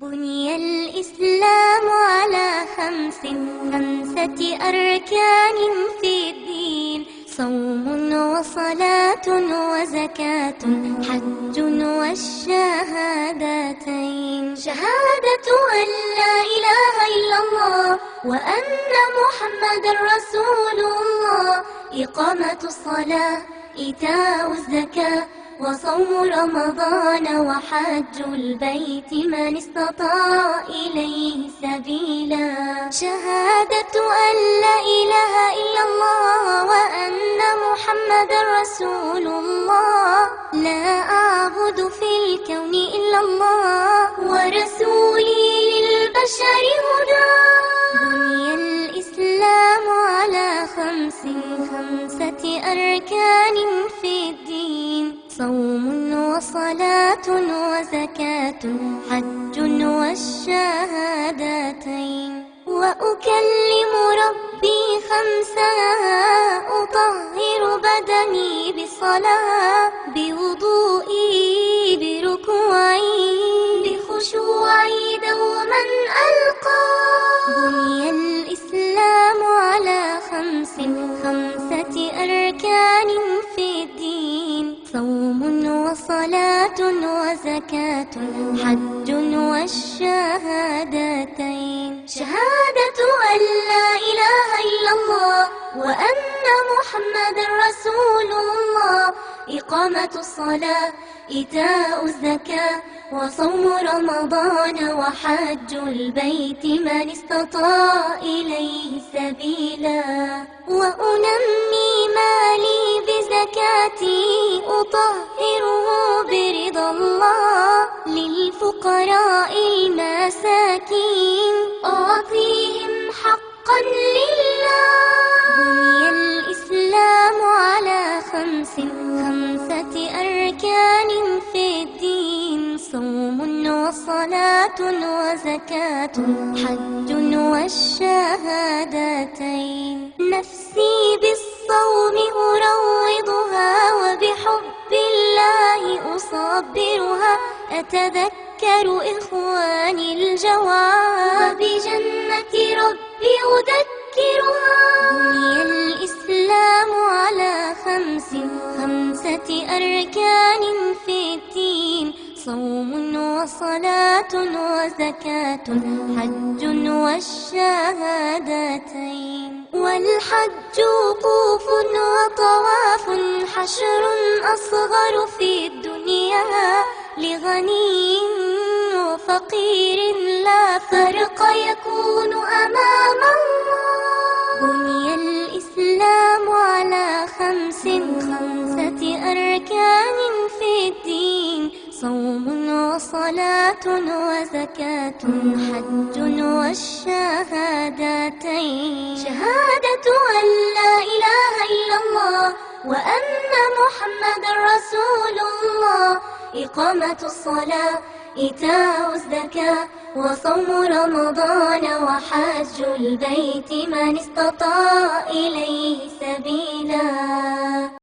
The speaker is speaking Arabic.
بني الإسلام على خمسة أركان في الدين: صوم وصلاة وزكاة حج والشهادتين. شهادة أن لا إله إلا الله وأن محمد رسول الله، إقامة الصلاة، إيتاء الزكاة، وصوم رمضان وحج البيت من استطاع إليه سبيلا. شهادة أن لا إله إلا الله وأن محمد رسول الله، لا أعبد في الكون إلا الله ورسولي للبشر هدى. بني الإسلام على خمسة أركان في الدين: صوم وصلاة وزكاة حج والشهادتين. وأكلم ربي خمسا: أطهر بدني بصلاة، بوضوئي، بركوعي، بخشوعي دوما ألقى. بني الإسلام على خمسة أركان في الدين: صوم وصلاة وزكاة حج والشهادتين. شهادة أن لا إله إلا الله وأن محمد رسول الله، إقامة الصلاة، إيتاء الزكاة، وصوم رمضان وحج البيت من استطاع إليه سبيلا. وأنمي مالي بزكاتي، أطهره برضا الله، للفقراء المساكين أعطيهم حقا لله. بني الإسلام على خمسة أركان في الدين: صوم وصلاة وزكاة حج والشهادتين. نفسي بالصوم أروضها، وبحب الله أصبرها، أتذكر إخواني الجواب، وبجنة ربي أذكرها. بني الإسلام على خمسة أركان في الدين: صوم وصلاة وزكاة حج والشهادتين. والحج وقوف وطواف، حشر أصغر في الدنيا، لغني وفقير لا فرق يكون أمام الله. بني الإسلام على خمسة أركان في الدين: صوم وصلاة وزكاة حج والشهادتين. شهادة أن لا إله إلا الله وأن محمد رسول الله، إقامة الصلاة، إيتاء الزكاة، وصوم رمضان وحج البيت من استطاع إليه سبيلا.